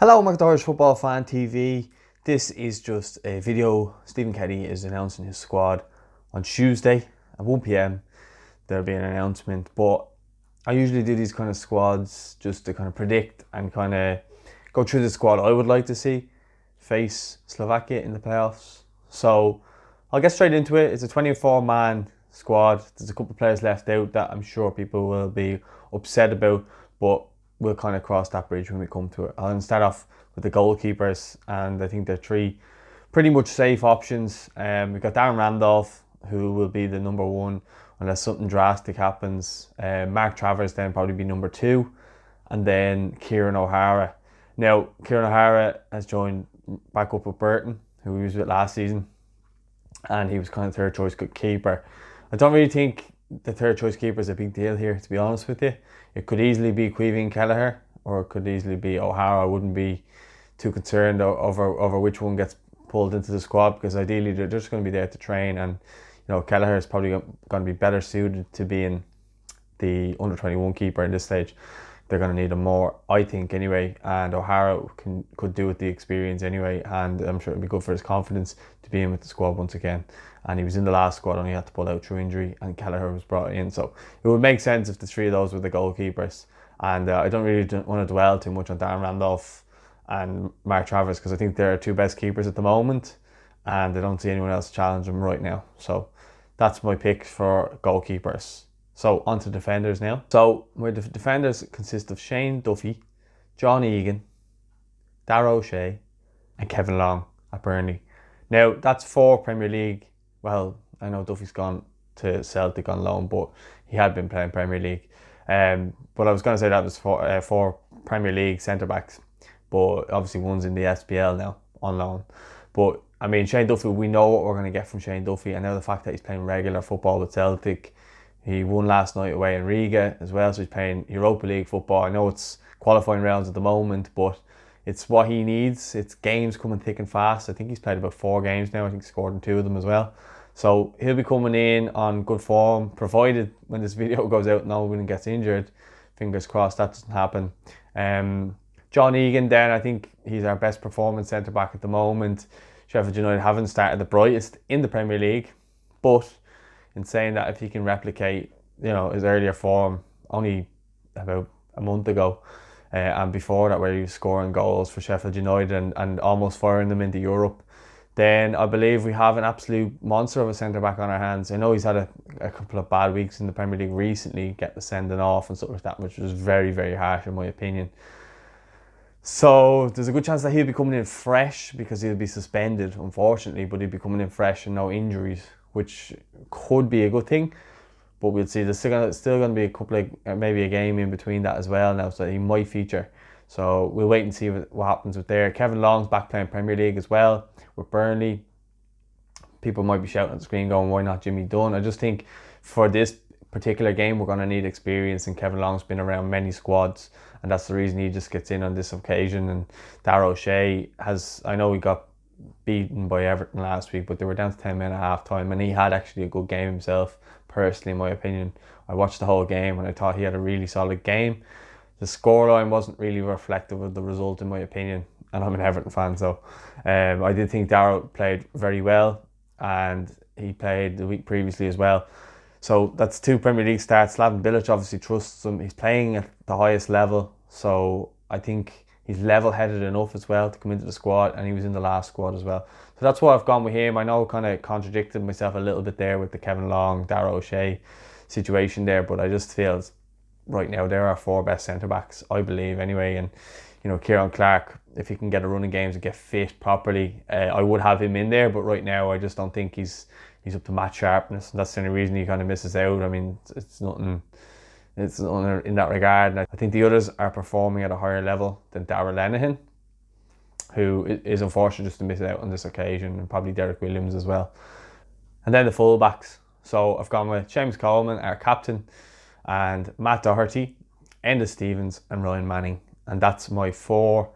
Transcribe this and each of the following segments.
Hello, McDonald's Football Fan TV. This is just a video. Stephen Kenny is announcing his squad on Tuesday at 1 p.m. There'll be an announcement, but I usually do these kind of squads just to kind of predict and kind of go through the squad I would like to see face Slovakia in the playoffs. So I'll get straight into it. It's a 24-man squad. There's a couple of players left out that I'm sure people will be upset about, but we'll kind of cross that bridge when we come to it. I'll start off with the goalkeepers, and I think they're three pretty much safe options. We've got Darren Randolph, who will be the number one unless something drastic happens. Mark Travers then probably be number two, and then Kieran O'Hara. Now, Kieran O'Hara has joined back up with Byrne, who he was with last season, and he was kind of third choice keeper. I don't really think the third choice keeper is a big deal here, to be honest with you. It could easily be Queevy and Kelleher, or it could easily be O'Hara. I wouldn't be too concerned over which one gets pulled into the squad, because ideally they're just going to be there to train, and Kelleher is probably going to be better suited to being the under 21 keeper in this stage. They're going to need him more, I think, anyway, and O'Hara could do with the experience anyway, and I'm sure it'd be good for his confidence to be in with the squad once again. And he was in the last squad, only had to pull out through injury, and Kelleher was brought in, so it would make sense if the three of those were the goalkeepers. And I don't really want to dwell too much on Darren Randolph and Mark Travers, because I think they're two best keepers at the moment, and I don't see anyone else challenge them right now. So that's my pick for goalkeepers. So on to defenders now. So my defenders consist of Shane Duffy, John Egan, Darragh O'Shea, and Kevin Long at Burnley. Now that's four Premier League. Well, I know Duffy's gone to Celtic on loan, but he had been playing Premier League. But I was going to say that was four Premier League centre-backs, but obviously one's in the SPL now on loan. But I mean, Shane Duffy, we know what we're going to get from Shane Duffy, and now the fact that he's playing regular football with Celtic. He won last night away in Riga as well, so he's playing Europa League football. I know it's qualifying rounds at the moment, but it's what he needs. It's games coming thick and fast. I think he's played about 4 games now. I think he scored in 2 of them as well. So he'll be coming in on good form, provided when this video goes out no one gets injured. Fingers crossed that doesn't happen. John Egan then, I think he's our best performing centre-back at the moment. Sheffield United haven't started the brightest in the Premier League, but in saying that, if he can replicate his earlier form only about a month ago, and before that, where he was scoring goals for Sheffield United and almost firing them into Europe, then I believe we have an absolute monster of a centre-back on our hands. I know he's had a couple of bad weeks in the Premier League recently, getting the sending off and stuff like that, which was very, very harsh in my opinion. So there's a good chance that he'll be coming in fresh, because he'll be suspended, unfortunately, but he'll be coming in fresh and no injuries, which could be a good thing. But we'll see. There's still going to be a couple of, maybe a game in between that as well now, so he might feature. So we'll wait and see what happens with there. Kevin Long's back playing Premier League as well with Burnley. People might be shouting at the screen going, why not Jimmy Dunn? I just think for this particular game we're going to need experience, and Kevin Long's been around many squads, and that's the reason he just gets in on this occasion. And Darragh O'Shea I know he got beaten by Everton last week, but they were down to 10 men at half time, and he had actually a good game himself, personally in my opinion. I watched the whole game and I thought he had a really solid game. The scoreline wasn't really reflective of the result in my opinion, and I'm an Everton fan, so I did think Darragh played very well, and he played the week previously as well. So that's 2 Premier League starts. Slaven Bilic obviously trusts him. He's playing at the highest level, so I think he's level-headed enough as well to come into the squad, and he was in the last squad as well. So that's why I've gone with him. I know I kind of contradicted myself a little bit there with the Kevin Long, Darragh O'Shea situation there, but I just feel right now they're our 4 best centre-backs, I believe anyway. And Kieran Clark, if he can get a run of games and get fit properly, I would have him in there, but right now I just don't think he's up to match sharpness, and that's the only reason he kind of misses out. I mean, it's nothing in that regard. And I think the others are performing at a higher level than Darragh Lenihan, who is unfortunate just to miss out on this occasion, and probably Derek Williams as well. And then the fullbacks. So I've gone with James Coleman, our captain, and Matt Doherty, Enda Stevens, and Ryan Manning. And that's my 4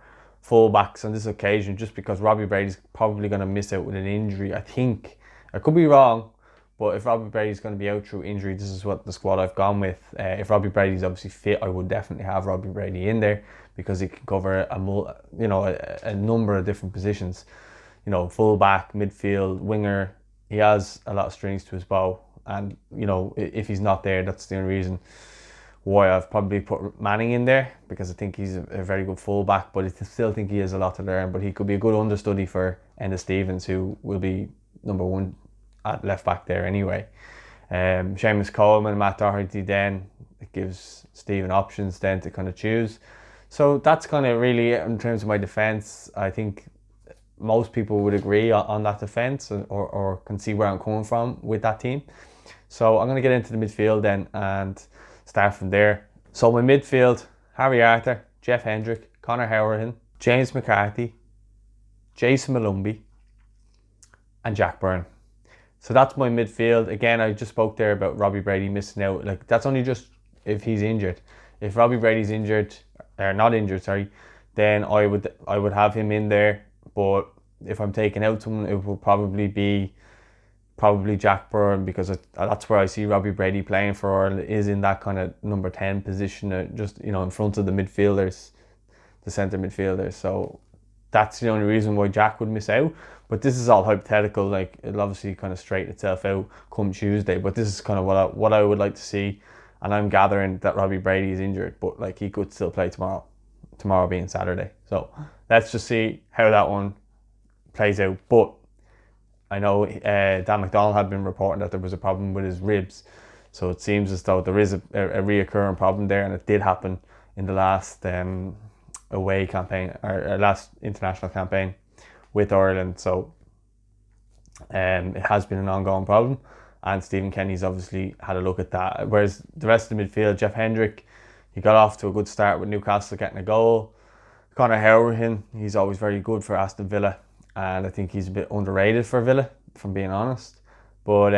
fullbacks on this occasion, just because Robbie Brady's probably going to miss out with an injury. I think, I could be wrong, But if Robbie Brady's going to be out through injury, this is what the squad I've gone with. If Robbie Brady's obviously fit, I would definitely have Robbie Brady in there because he can cover a number of different positions. You know, full back, midfield, winger. He has a lot of strings to his bow, and you know, if he's not there, that's the only reason why I've probably put Manning in there, because I think he's a very good fullback, but I still think he has a lot to learn. But he could be a good understudy for Enda Stevens, who will be number one at left back there anyway. Seamus Coleman, Matt Doherty, then it gives Stephen options then to kind of choose. So that's kind of really it in terms of my defence. I think most people would agree on that defence, or can see where I'm coming from with that team. So I'm going to get into the midfield then and start from there. So my midfield: Harry Arter, Jeff Hendrick, Conor Howerton, James McCarthy, Jason Malumbi, and Jack Byrne. So that's my midfield. Again, I just spoke there about Robbie Brady missing out. Like, that's only just if he's injured. If Robbie Brady's injured, or not injured, sorry, then I would have him in there. But if I'm taking out someone, it will probably be Jack Byrne, because that's where I see Robbie Brady playing for Ireland, is in that kind of number 10 position, just, you know, in front of the midfielders, the centre midfielders. So that's the only reason why Jack would miss out. But this is all hypothetical. Like, it'll obviously kind of straighten itself out come Tuesday. But this is kind of what I would like to see. And I'm gathering that Robbie Brady is injured, but like, he could still play tomorrow. Tomorrow being Saturday. So let's just see how that one plays out. But I know Dan McDonald had been reporting that there was a problem with his ribs. So it seems as though there is a reoccurring problem there, and it did happen in the last away campaign, or last international campaign with Ireland. So it has been an ongoing problem, and Stephen Kenny's obviously had a look at that. Whereas the rest of the midfield, Jeff Hendrick, he got off to a good start with Newcastle getting a goal. Conor Howerton, he's always very good for Aston Villa, and I think he's a bit underrated for Villa, if I'm being honest. But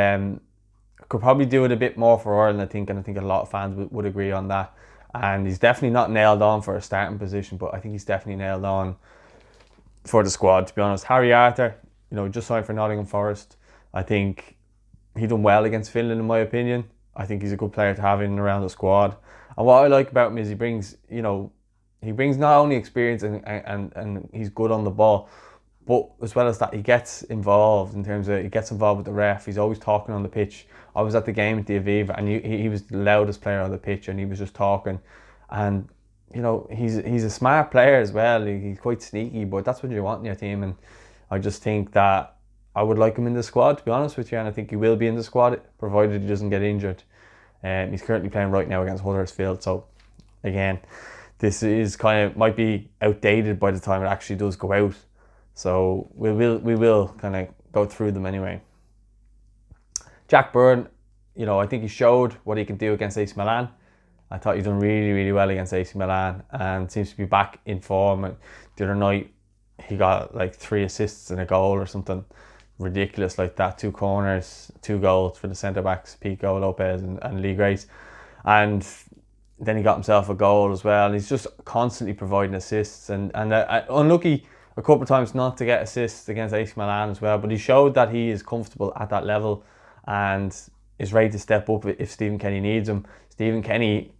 could probably do it a bit more for Ireland, I think, and I think a lot of fans would agree on that. And he's definitely not nailed on for a starting position, but I think he's definitely nailed on for the squad, to be honest. Harry Arter, you know, just signed for Nottingham Forest. I think he done well against Finland, in my opinion. I think he's a good player to have in and around the squad. And what I like about him is he brings not only experience and he's good on the ball, but as well as that, he gets involved in terms of, he gets involved with the ref. He's always talking on the pitch. I was at the game at the Aviva, and he was the loudest player on the pitch, and he was just talking. And you know, he's a smart player as well. He's quite sneaky, but that's what you want in your team. And I just think that I would like him in the squad, to be honest with you, and I think he will be in the squad, provided he doesn't get injured. He's currently playing right now against Huddersfield, so again, this is kind of, might be outdated by the time it actually does go out. So we will kind of go through them anyway. Jack Byrne, you know, I think he showed what he can do against AC Milan. I thought he done really, really well against AC Milan, and seems to be back in form. And the other night, he got like 3 assists and a goal or something ridiculous like that. 2 corners, 2 goals for the centre-backs, Pico, Lopez and Lee Grace. And then he got himself a goal as well. And he's just constantly providing assists. And unlucky a couple of times not to get assists against AC Milan as well. But he showed that he is comfortable at that level and is ready to step up if Stephen Kenny needs him. Stephen Kenny,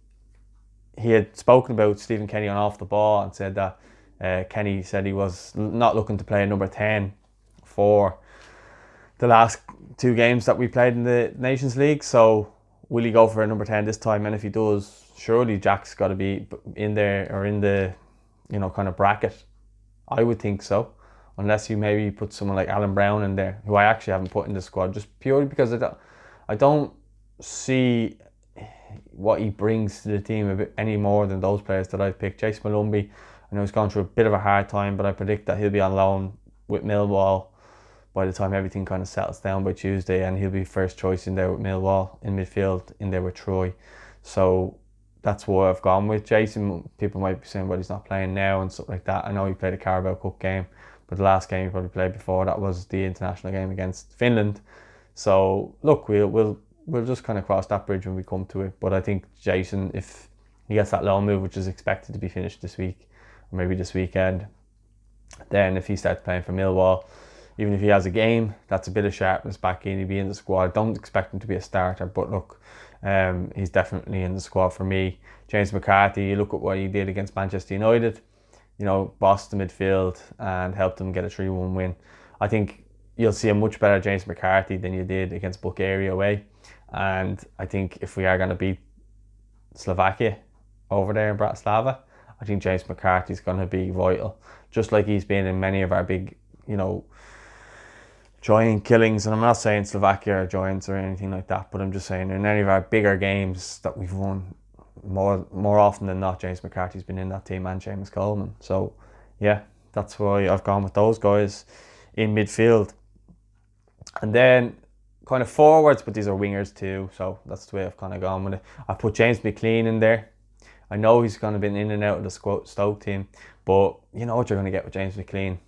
he had spoken about Stephen Kenny on Off the Ball and said that Kenny said he was not looking to play a number 10 for the last 2 games that we played in the Nations League. So will he go for a number 10 this time? And if he does, surely Jack's got to be in there, or in the, you know, kind of bracket. I would think so, unless you maybe put someone like Alan Brown in there, who I actually haven't put in the squad, just purely because I don't see what he brings to the team a bit any more than those players that I've picked. Jason Malumbi, I know he's gone through a bit of a hard time, but I predict that he'll be on loan with Millwall by the time everything kind of settles down by Tuesday, and he'll be first choice in there with Millwall in midfield, in there with Troy. So that's why I've gone with Jason. People might be saying, well, he's not playing now and stuff like that. I know he played a Carabao Cup game, but the last game he probably played before that was the international game against Finland. So look, we'll just kind of cross that bridge when we come to it. But I think Jason, if he gets that loan move, which is expected to be finished this week, or maybe this weekend, then if he starts playing for Millwall, even if he has a game, that's a bit of sharpness back in. He'd be in the squad. Don't expect him to be a starter, but look, he's definitely in the squad for me. James McCarthy, you look at what he did against Manchester United, you know, bossed the midfield and helped them get a 3-1 win. I think you'll see a much better James McCarthy than you did against Bulgaria away. And I think if we are going to beat Slovakia over there in Bratislava, I think James McCarthy is going to be vital, just like he's been in many of our big, you know, giant killings. And I'm not saying Slovakia are giants or anything like that, but I'm just saying in any of our bigger games that we've won, more often than not, James McCarthy's been in that team, and Seamus Coleman. So yeah, that's why I've gone with those guys in midfield. And then kind of forwards, but these are wingers too, so that's the way I've kind of gone with it. I put James McLean in there. I know he's kind of been in and out of the Stoke team, but you know what you're going to get with James McLean.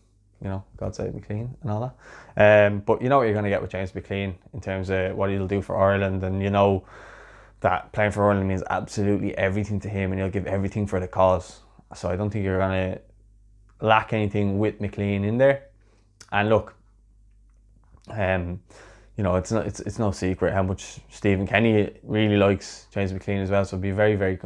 You know, God save McLean and all that. But you know what you're going to get with James McLean in terms of what he'll do for Ireland, and you know that playing for Ireland means absolutely everything to him, and he'll give everything for the cause. So I don't think you're going to lack anything with McLean in there. And look, you know, it's no secret how much Stephen Kenny really likes James McLean as well. So I'd be very, very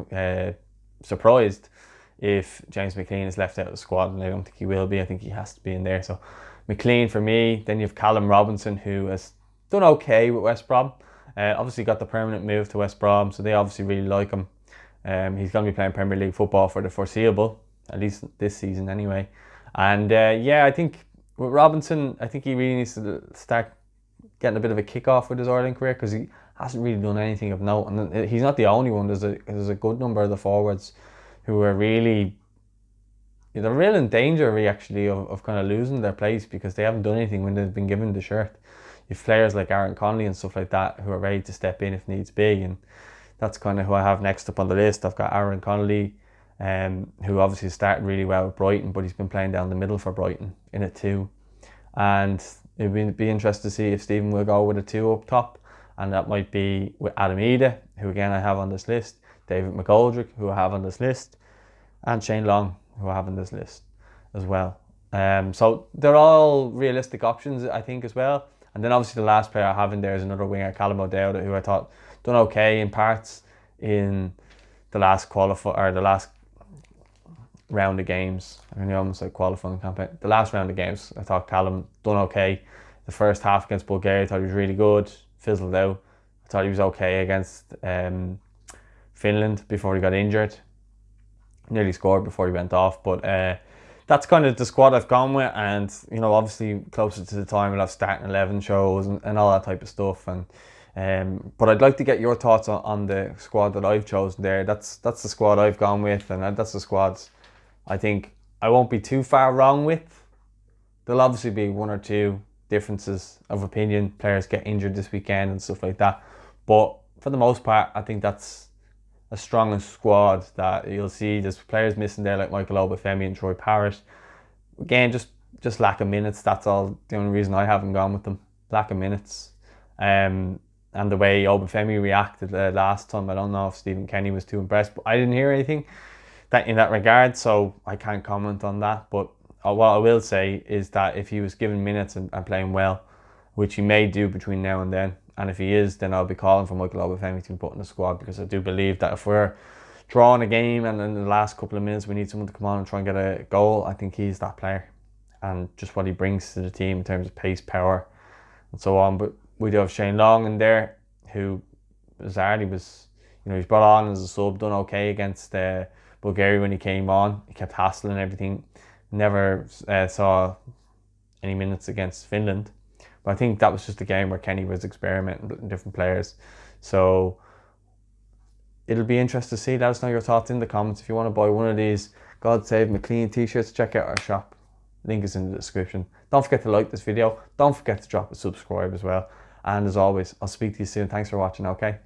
surprised if James McLean is left out of the squad, and I don't think he will be. I think he has to be in there. So McLean for me. Then you have Callum Robinson, who has done okay with West Brom. Obviously got the permanent move to West Brom, so they obviously really like him. He's going to be playing Premier League football for the foreseeable, at least this season anyway. And yeah, I think with Robinson, I think he really needs to start getting a bit of a kick off with his Ireland career, because he hasn't really done anything of note. And he's not the only one. There's a good number of the forwards who are really, they're real in danger actually of kind of losing their place because they haven't done anything when they've been given the shirt. You've players like Aaron Connolly and stuff like that who are ready to step in if needs be, and that's kind of who I have next up on the list. I've got Aaron Connolly, who obviously started really well with Brighton, but he's been playing down the middle for Brighton in it too. And it would be interesting to see if Stephen will go with a 2 up top, and that might be with Adam Ida, who again I have on this list, David McGoldrick, who I have on this list, and Shane Long, who I have on this list as well. So they're all realistic options, I think, as well. And then obviously the last player I have in there is another winger, Callum O'Dowd, who I thought done okay in parts in the last the last round of games. I mean, almost like qualifying campaign. The last round of games, I thought Callum done okay. The first half against Bulgaria, I thought he was really good. Fizzled out. I thought he was okay against Finland before he got injured. Nearly scored before he went off, but that's kind of the squad I've gone with. And you know, obviously closer to the time we'll have starting 11 shows and all that type of stuff. And but I'd like to get your thoughts on the squad that I've chosen there. That's the squad I've gone with, and that's the squads I think I won't be too far wrong with. There'll obviously be one or two differences of opinion. Players get injured this weekend and stuff like that, but for the most part I think that's a strong squad that you'll see. There's players missing there like Michael Obafemi and Troy Parrott. Again, just lack of minutes. That's all. The only reason I haven't gone with them, lack of minutes. And the way Obafemi reacted last time, I don't know if Stephen Kenny was too impressed, but I didn't hear anything in that regard, so I can't comment on that. But what I will say is that if he was given minutes and playing well, which he may do between now and then, and if he is, then I'll be calling for Michael Obafemi to be put in the squad, because I do believe that if we're drawing a game and in the last couple of minutes we need someone to come on and try and get a goal, I think he's that player, and just what he brings to the team in terms of pace, power and so on. But we do have Shane Long in there, who bizarrely was, you know, he's brought on as a sub, done okay against Bulgaria when he came on. He kept hassling everything, never saw any minutes against Finland. But I think that was just a game where Kenny was experimenting with different players. So it'll be interesting to see. Let us know your thoughts in the comments. If you want to buy one of these God Save McLean t-shirts, check out our shop. Link is in the description. Don't forget to like this video. Don't forget to drop a subscribe as well. And as always, I'll speak to you soon. Thanks for watching, okay?